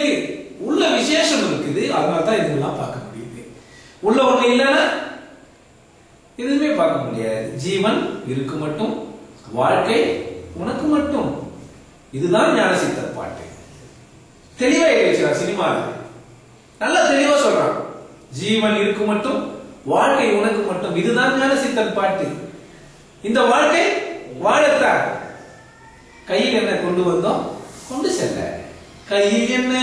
இருக்கு, உள்ள விசேஷம் இருக்குது. அதனால்தான் இதெல்லாம் பார்க்க முடியுது. உள்ள ஒண்ணு இல்லைன்னா எதுவுமே பார்க்க முடியாது. ஜீவன் இருக்கு மட்டும், வாழ்க்கை உனக்கு மட்டும். இதுதான் ஞானசித்தர் பாட்டு. தெளிவா இருக்கிறார் சினிமாவில், நல்லா தெளிவா சொல்றான். ஜீவன் இருக்கு மட்டும், வாழ்க்கை உனக்கு மட்டும். இதுதான் ஞானசித்தர் பாட்டு. இந்த வாழ்க்கை வாழத்தான். கையில் என்ன கொண்டு வந்தோம், கொண்டு செல்ல. கையில் என்ன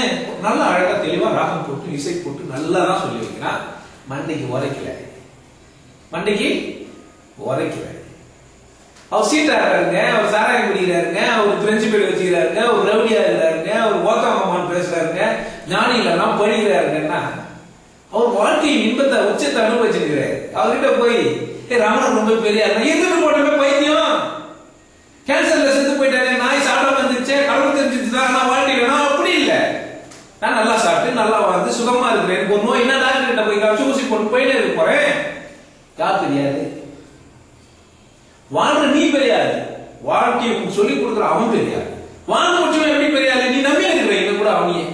நல்லா அழகா தெளிவா ராகம் போட்டு இசை போட்டு நல்லா தான் சொல்லி வைக்கிறான். மண்டைக்கு உரைக்கல, மண்டைக்கு உரைக்கல. அவர் சீட்டாடுறாருங்க, அவர் சாராயம் குடிக்கிறாருங்க, அவர் பிரெஞ்சு பேர் வச்சுக்கிறாருங்க, அவர் ரவுடியா இருக்கிறாருங்க, அவர் ஓத்தமாமான் பேசுறாருங்க, ஞானி இல்லைன்னா பழிக்கிறாருங்கன்னா அவர் வாழ்க்கையின் இன்பத்தை உச்சத்தை அனுபவிச்சிருக்கிறாரு. அவர்கிட்ட போய் ராமன் ரொம்ப பெரிய எதிர்ப்பு போட்டமே பைத்தியம், கேன்சர்ல செத்து போயிட்டாரு, நாய் சாப்பிட வந்துருச்சு, கடவுள் தெரிஞ்சுதான் நான் வாழ்க்கை. அப்படி இல்லை, நான் நல்லா சாப்பிட்டு நல்லா வாழ்ந்து சுகமா இருக்கிறேன். எனக்கு ஒரு நோய் என்ன டாக்டர் கிட்ட போய் காமிச்சு ஊசி போட்டு போயிட்டே இருக்க போறேன். யார் தெரியாது? வாழ்ற நீ பெரியாது, வாழ்க்கையை சொல்லி கொடுக்குற அவன் பெரியாது. வாழ்ந்து முடிச்சவன் எப்படி பெரியாது? நீ நம்பி இருக்கிற என்ன கூட அவனையே.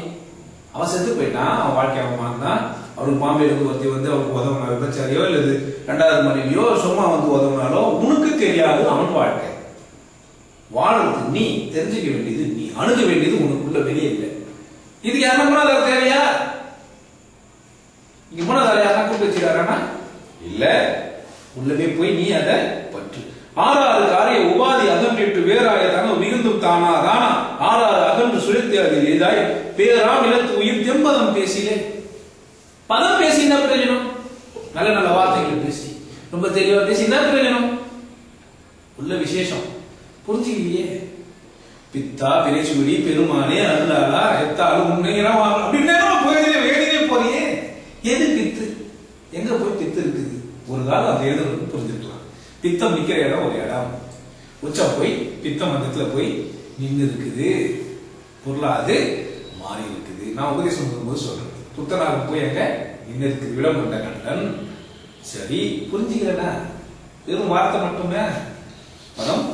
அவன் செத்து போயிட்டான், அவன் வாழ்க்கை அவன் வாழ்ந்தான். அவருக்கு பாம்பேல இருந்து ஒருத்தி வந்து அவருக்கு உதவுனா, விபச்சாரியோ இல்லது ரெண்டாவது மனைவியோ சும்மா வந்து உதவுனாலோ உனக்கு தெரியாது அவன் வாழ்க்கை. வாழ்றது நீ, தெரிஞ்சுக்க வேண்டியது நீ, அணுக வேண்டியது உனக்குள்ள வெளியே இல்லை. இதுக்கு யாருன்னா மூணாவது தேவையா? இங்க மூணாவது யாரா கூப்பிட்டு வச்சுக்காரனா இல்ல, உள்ளவே போய் நீ அதை பற்று. ஆறாறு காரிய உபாதி அகன்றிட்டு வேறாய தன மிகுந்தும் தானா தானா ஆறாறு அகன்று சுழித்தியாதி எதாய் பேராம் இழத்து உயிர் தெம்பதம் பேசிலே. பதம் பேசி என்ன பிரயோஜனம்? நல்ல நல்ல வார்த்தைகள் பேசி ரொம்ப தெளிவா பேசி என்ன பிரயோஜனம்? உள்ள விசேஷம் புரிஞ்சுக்கலையே. பித்தா பிறைச்சூரி பெருமானே அருளாளா எத்தாலும் உண்மை அப்படின்னு வேடினே போறியே. எது பித்து? எங்க போய் பித்து இருக்குது? ஒரு காலம் அந்த எழுதுறது புரிஞ்சுக்கலாம். பித்தம் நிக்கிற இடம் ஒரு இடம், உச்சம் போய் பித்தம் மந்தத்துல போய் நின்று இருக்குது, பொருளாது மாறி இருக்குது. நான் உபதேசம் போது சொல்றேன், புத்தனாக போய் அங்க நின்று இருக்குது, விடம் கொண்ட கண்டன். சரி புரிஞ்சுக்கிறேன்னா, வெறும் வார்த்தை மட்டுமே பதம்.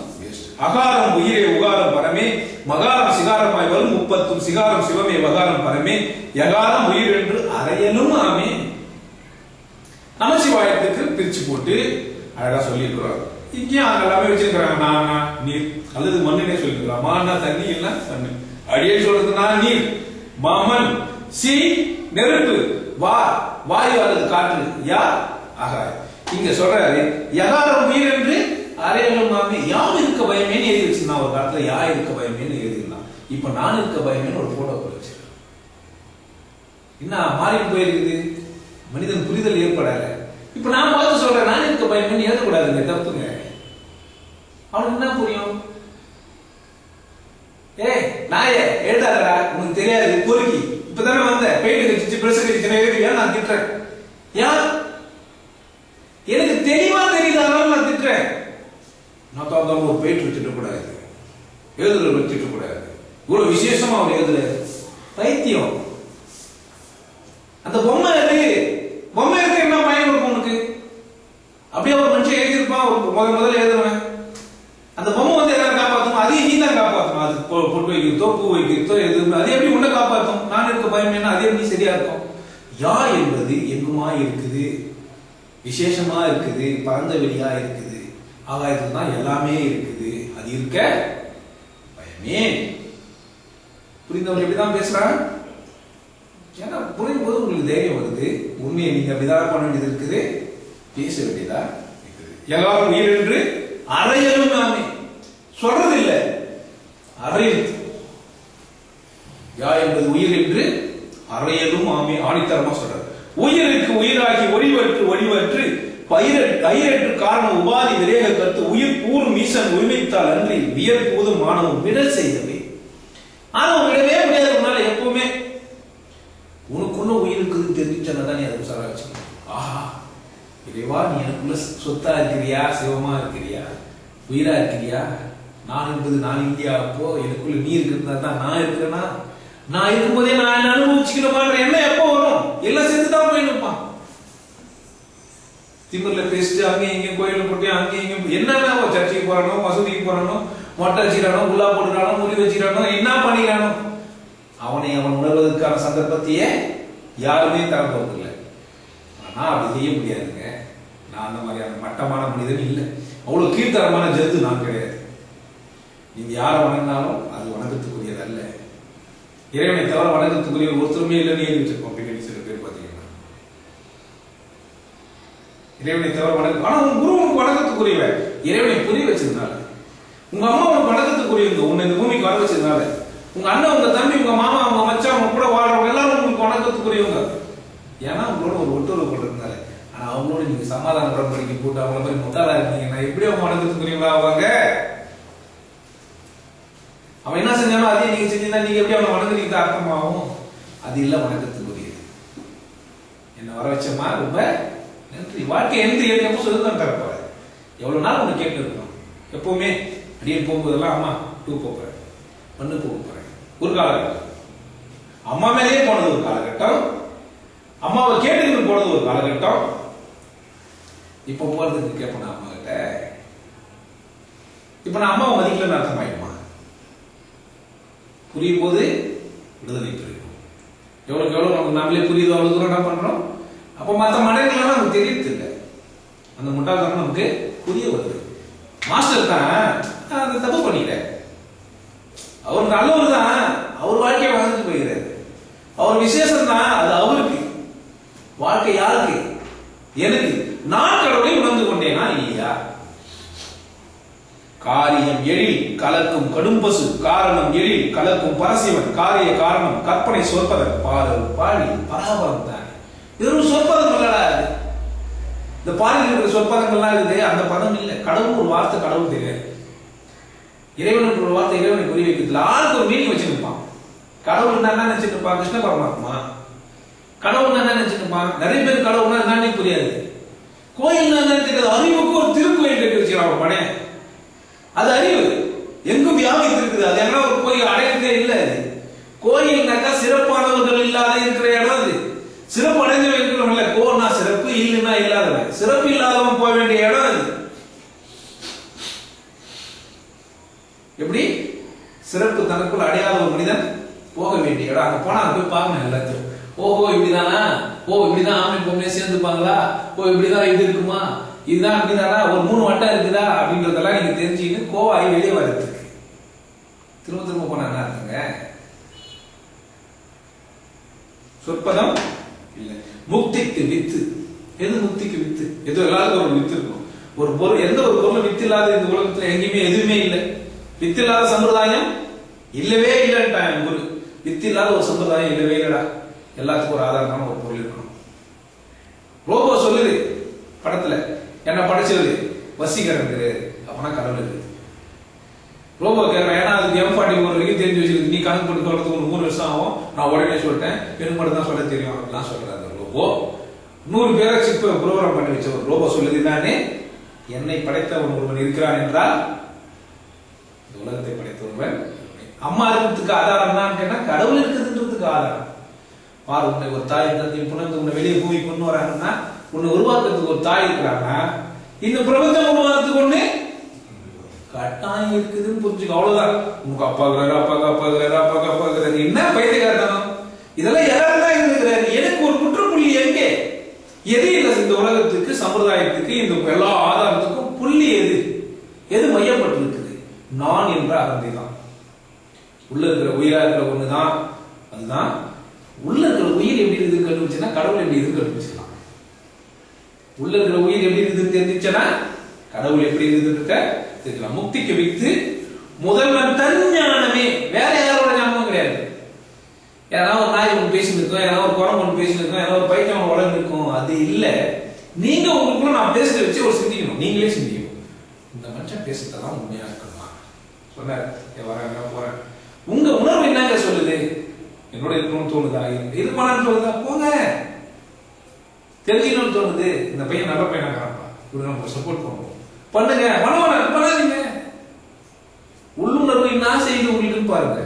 அகாரம் உயிரே உகாரம் பரமே மகாரம் சிகாரமாய் வரும் முப்பத்தும் சிகாரம் சிவமே வகாரம் பரமே யகாரம் உயிர் என்று அறையலும் ஆமே. நமசிவாயத்துக்கு பிரிச்சு போட்டு அழகா சொல்லியிருக்கிறார். இங்கேயும் அங்க எல்லாமே வச்சிருக்கிறாங்க. நான் நீர் அல்லது மண்ணுனே சொல்லிருக்கிறான். மானா தண்ணி இல்ல மண்ணு. அடியே சொல்றது நான் நீர், மாமன் சி நெருப்பு, வா வாயு அல்லது காற்று, யா ஆகாயம். இங்க சொல்றாரு யகாரம் உயிர் என்று அறையலும் ஆமே. யார் இருக்க பயமேன்னு எழுதி வச்சிருந்தான் ஒரு காலத்துல, யா இருக்க பயமேன்னு எழுதிருந்தான். இப்ப நான் இருக்க பயமேன்னு ஒரு போட்டோ வச்சிருக்கேன். என்ன மாறி போயிருக்குது? மனிதன் புரிதல் ஏற்படல. இப்ப நான் பார்த்து சொல்றேன், நான் இருக்க பயமேன்னு எழுதக்கூடாதுங்க, தப்புங்க. அவனுக்கு என்ன புரியும்? நாயே எழுதாதடா, உனக்கு தெரியாது பொறுக்கி, இப்பதானே வந்த பெயிண்ட் கழிச்சு பிரஸ் கழிச்சு எழுதியா? நான் திட்டுறேன். யார்? எனக்கு தெளிவா தெரியுதானாலும் நான் திட்டுறேன். நான் தான் ஒரு பெயிண்ட் வச்சுட்டு கூடாது, எழுதுற வச்சுட்டு கூடாது, இவ்வளவு விசேஷமா அவர் எழுதுறாரு. பைத்தியம். அந்த பொம்மை இருக்கு, பொம்மை இருக்கு, என்ன பயன் இருக்கும் உனக்கு? அப்படியே ஒரு மனுஷன் எழுதியிருப்பான், முதல்ல எழுதுவேன். அந்த பொம்மை வந்து எதாவது காப்பாற்றும், அதையும் நீ தான் காப்பாற்றும். அது பொட்டு வைக்கிறதோ பூ வைக்கிறதோ எதுவுமே அது எப்படி உன்னை காப்பாற்றும்? நான் இருக்க பயம் என்ன? அதே எப்படி சரியா இருக்கும்? யா என்பது எங்குமா இருக்குது, விசேஷமா இருக்குது, பரந்த வெளியா இருக்குது, ஆகாயத்தில் தான் எல்லாமே இருக்குது. அது இருக்க பயமே. புரிந்தவங்க எப்படிதான் பேசுறாங்க? ஏன்னா புரியும் போது உங்களுக்கு தைரியம் வருது. உண்மையை நீங்க அப்படிதான் பண்ண வேண்டியது இருக்குது, பேச வேண்டியதா இருக்குது. எல்லாரும் உயிர் என்று அறையலும் நாமே சொல்றது இல்லை, அறையுது. யா என்பது உயிர் என்று அறையலும் ஆமே ஆணித்தரமா சொல்றாரு. உயிருக்கு உயிராகி ஒளிவற்று ஒளிவற்று பயிரற்று காரணம் உபாதி விரேக கருத்து உயிர் கூறும் ஈசன் உரிமைத்தால் அன்றி வியர் பூதும் மாணவன் விடல் செய்தவை. ஆனா விடவே முடியாது உன்னால. எப்பவுமே உனக்குள்ள உயிர் இருக்குதுன்னு தெரிஞ்சுச்சாதான் நீ அதை உசாரா வச்சுக்கணும். ஆஹா இறைவா, நீ எனக்குள்ள சொத்தா இருக்கிறியா, சிவமா இருக்கிறியா, உயிரா இருக்கிறியா? நான் என்பது நான் இந்தியா. அப்போ எனக்குள்ள நீ இருக்கிறதா தான் நான் இருக்கிறேன்னா, நான் இருக்கும்போதே நான் என்ன அனுபவிச்சுக்கணுமான்ற எண்ணம் எப்போ வரும்? எல்லாம் சேர்த்துதான் போயிடுப்பான். திமிர்ல பேசிட்டு அங்கே இங்கே கோயில போட்டு அங்கே இங்கே என்னன்னா சர்ச்சைக்கு போறானோ, மசூதிக்கு போறானோ, மொட்டை வச்சுக்கிறானோ, உள்ளா போடுறானோ, முடி வச்சுக்கிறானோ, என்ன பண்ணிக்கிறானோ, அவனை அவன் உணர்வதற்கான சந்தர்ப்பத்தையே யாருமே தரப்போவதில்லை. ஆனா அப்படி செய்ய முடியாதுங்க. நான் அந்த மாதிரியான மட்டமான மனிதன் இல்லை. அவ்வளவு கீழ்த்தரமான ஜந்து நான் கிடையாது. நீங்க யாரை வணங்கினாலும் அது வணக்கத்துக்குரியது அல்ல. இறைவனை தவிர வணக்கத்துக்குரிய ஒருத்தருமே இல்லைன்னு எழுதி வச்சிருக்கோம் பின்னாடி சில பேர் பாத்தீங்கன்னா. இறைவனை தவிர வணக்கம். ஆனா உங்க குரு உனக்கு வணக்கத்துக்குரியவன். இறைவனை புரிய வச்சதுனால, உங்க அம்மா உனக்கு வணக்கத்துக்குரியவங்க, உன்னை இந்த பூமிக்கு வர வச்சதுனால, உங்க அண்ணன், உங்க தம்பி, உங்க மாமா, உங்க மச்சான், உங்க கூட வாழ்றவங்க எல்லாரும் உங்களுக்கு வணக்கத்துக்குரியவங்க. ஏன்னா உங்களோட ஒரு ஒட்டுறவு கொண்டிருந்தால. ஆனா அவங்களோட நீங்க சமாதான உடன்படிக்கை போட்டு அவங்கள மாதிரி முட்டாளா இருக்கீங்கன்னா எப்படி அவங்க வணக்கத்துக்குரியவங்களா ஆவாங்க? அவன் என்ன செஞ்சாலும் அதே நீங்க செஞ்சீங்கன்னா நீங்க எப்படி அவனை வணங்குறீங்க அர்த்தமாகும்? அது இல்ல வணக்கத்துக்குரியது. என்ன வர வச்சமா ரொம்ப நன்றி. வாழ்க்கை எந்த எப்போ சொல்லுதான் தரப்போற. எவ்வளவு நாள் உனக்கு கேட்டு இருக்கணும். எப்பவுமே அடியே போகும்போதெல்லாம் அம்மா டூ போறேன், மண்ணு போக போறேன். ஒரு காலகட்டம் அம்மா மேலேயே போனது ஒரு காலகட்டம், அம்மாவை கேட்டு போனது ஒரு காலகட்டம். இப்ப போறதுக்கு கேட்பேன் அம்மா கிட்ட. இப்ப நான் அம்மாவை மதிக்கலன்னு அர்த்தமாயிடுமா? புரியும் போது விடுதலை புரியும். எவ்வளவுக்கு எவ்வளவு நமக்கு நாமளே புரியுதோ அவ்வளவு தூரம் என்ன பண்றோம். அப்ப மற்ற மனிதர்கள்லாம் நமக்கு தெரியறது இல்லை. அந்த முட்டாள்தனம் நமக்கு புரிய வருது. மாஸ்டர் தான் அந்த தப்பு பண்ணிட்டேன். அவர் நல்லவர் தான், அவர் வாழ்க்கையை வாழ்ந்துட்டு போகிறாரு. அவர் விசேஷம் தான், அது அவருக்கு. வாழ்க்கை யாருக்கு? எனக்கு. நான் கடவுளை உணர்ந்து கொண்டேனா இல்லையா? காரியம் எழில் கலக்கும் கடும்பசு, காரணம் எழில் கலக்கும் பரசிவன், காரிய காரணம் கற்பனை சொற்பதன், பாடல் பாடி பராபரம் தான். இது ஒரு சொற்பதம் இல்லடா. இந்த பாடலில் இருக்கிற சொற்பதங்கள்லாம் இருக்குது, அந்த பதம் இல்லை. கடவுள் ஒரு வார்த்தை கடவுள் தெரியாது. இறைவனுக்கு ஒரு வார்த்தை இறைவனை குறி வைக்கிறதுல ஆளுக்கு ஒரு மீனிங் வச்சிருப்பான். கடவுள் என்ன நினைச்சிட்டு இருப்பான்? கிருஷ்ண பரமாத்மா. கடவுள் என்ன நினைச்சிட்டு இருப்பான்? நிறைய பேர் கடவுள்னா என்னன்னே புரியாது. கோயில் என்ன தெரியாது. அறிவுக்கு ஒரு திருக்கோயில் கட்டி வச்சுக்கிறான் பனே. அது அறிவு எங்கும் வியாபித்து இருக்குது. அது என்ன ஒரு கோயில் அடையதே இல்லை. அது கோயில்னாக்கா சிறப்பானவர்கள் இல்லாத இருக்கிற இடம். அது சிறப்பு அடைஞ்சவன் இருக்கிறவன் இல்லை. கோன்னா சிறப்பு, இல்லைன்னா இல்லாதவன். சிறப்பு இல்லாதவன் போக வேண்டிய இடம் அது. எப்படி சிறப்பு தனக்குள் அடையாத ஒரு மனிதன் போக வேண்டிய இடம். அங்க போனா போய் பார்க்கணும் எல்லாத்தையும். ஓஹோ இப்படிதானா, ஓ இப்படிதான் ஆமை பொம்மையை சேர்ந்துப்பாங்களா, ஓ இப்படிதான் இது இருக்குமா, இதுதான் இப்படிதானா, ஒரு 3 வட்டம் இருக்குதா அப்படின்றதெல்லாம் நீங்க தெரிஞ்சுக்கிட்டு கோவாய் வெளியே வரதுக்கு திரும்ப திரும்ப போனா என்ன இருக்குங்க? சொற்பதம் இல்ல. முக்திக்கு வித்து. எது முக்திக்கு வித்து? ஏதோ எல்லாருக்கும் ஒரு வித்து இருக்கும். ஒரு பொருள், எந்த ஒரு பொருளும் வித்து இல்லாத இந்த உலகத்துல எங்கேயுமே எதுவுமே இல்லை. வித்து இல்லாத சம்பிரதாயம் இல்லவே இல்லைன்ட்டான் குரு. வித்து இல்லாத ஒரு சம்பிரதாயம் இல்லவே இல்லடா. எல்லாத்துக்கும் ஒரு ஆதாரமான ஒரு பொருள் இருக்கணும். ரோபோ சொல்லுது படத்துல, என்ன படைச்சது வசீகரன் கிடையாது, அப்பனா கடவுள் இருக்கு. ரோபோ கேட்கறேன், ஏன்னா அதுக்கு M41 வரைக்கும் தெரிஞ்சு வச்சிருக்கு. நீ கணக்கு பண்ணி சொல்றதுக்கு ஒரு 3 வருஷம் ஆகும், நான் உடனே சொல்லிட்டேன், எனக்கு மட்டும் தான் சொல்ல தெரியும் அப்படிலாம் சொல்றாரு ரோபோ. 100 பேரை சிப்ப ப்ரோக்ராம் பண்ணி வச்ச ஒரு ரோபோ சொல்லுது, நானே என்னை படைத்தவன் ஒருவன் இருக்கிறான் என்றால் உலகத்தை படைத்தவன். அம்மா இருக்கிறதுக்கு ஆதாரம் என்னன்னு கேட்டா கடவுள் இருக்குதுன்றதுக்கு ஆதாரம். பாரு, உன்னை ஒரு தாய் தந்தை புணர்ந்து உன்னை வெளியே பூமி கொண்டு வராங்கன்னா, உன்னை உருவாக்குறதுக்கு ஒரு தாய் இருக்கிறாங்கன்னா, இந்த பிரபஞ்சம் உருவாக்குறதுக்கு ஒண்ணு கட்டாயம் இருக்குதுன்னு புரிஞ்சுக்க. அவ்வளவுதான். உனக்கு அப்பா இருக்கிறாரு, அப்பாக்கு அப்பா இருக்கிறாரு, அப்பாக்கு அப்பா இருக்கிறாரு, என்ன பைத்தியக்காரத்தனம் இதெல்லாம். எல்லாரும் தான் இருக்கிறாரு. எனக்கு ஒரு குற்றப்புள்ளி எங்கே? எது இல்லை இந்த உலகத்துக்கு, சம்பிரதாயத்துக்கு, இந்த எல்லா ஆதாரத்துக்கும் புள்ளி எது? எது மையப்பட்டு இருக்குது? நான் என்ற அகந்தை தான். உள்ள இருக்கிற உயிரா இருக்கிற ஒண்ணுதான். அதுதான் உள்ள இருக்கிற உயிர் எப்படி இருக்குது கண்டுபிடிச்சுன்னா கடவுள் எப்படி இருக்கு கண்டுபிடிச்சிடலாம். உள்ள இருக்கிற உயிர் எப்படி இருக்குதுன்னு தெரிஞ்சுச்சுன்னா கடவுள் எப்படி இருக்குதுன்னு தெரிஞ்சுக்கலாம். முக்திக்கு வித்து முதல்வன் தஞ்ஞானமே. வேற யாரோட ஞாபகம் கிடையாது. யாராவது ஒரு நாய் ஒன்று பேசிட்டு இருக்கோம், யாராவது ஒரு குரம் ஒன்று பேசிட்டு இருக்கோம், யாராவது ஒரு பைத்தியம் வளர்ந்து இருக்கும். அது இல்ல. நீங்க உங்களுக்குள்ள நான் பேசுறத வச்சு ஒரு சிந்திக்கணும். நீங்களே சிந்திக்கணும். இந்த மனுஷன் பேசுறதெல்லாம் உண்மையா இருக்கணுமா சொன்னார். வரேன் போறேன். உங்க உணர்வு என்னங்க சொல்லுது? என்னோட இருக்கணும்னு தோணுதா, இது பண்ணான்னு தோணுதா, போங்க. தெரிஞ்சுக்கணும்னு தோணுது, இந்த பையன் நல்ல பையனா காரணப்பா, இப்படி நம்ம சப்போர்ட் பண்ணுவோம், பண்ணுங்க. பண்ணாதீங்க. உள்ளுணர்வு என்ன செய்து உங்களுக்கு பாருங்க.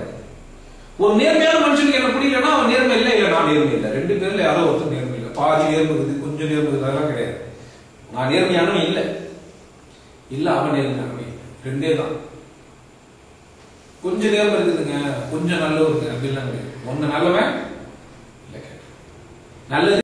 ஒரு நேர்மையான மனுஷனுக்கு என்ன பிடிக்கலன்னா அவன் நேர்மை இல்லை, இல்லை நான் நேர்மை இல்லை. 2 பேர்ல யாரோ ஒருத்தர் நேர்மை இல்லை. பாதி நேர்மை இருக்குது, கொஞ்சம் நேர்மை இதெல்லாம் கிடையாது. நான் நேர்மையானவன் இல்லை, இல்ல அவன் நேர்மையானவன் இல்லை. 2 தான். கொஞ்சம் நேர்மை இருக்குதுங்க, கொஞ்சம் நல்லவருங்க அப்படிலாம் கிடையாது. ஒன்னு நல்லவன் இல்ல கெட்டவன். நல்லது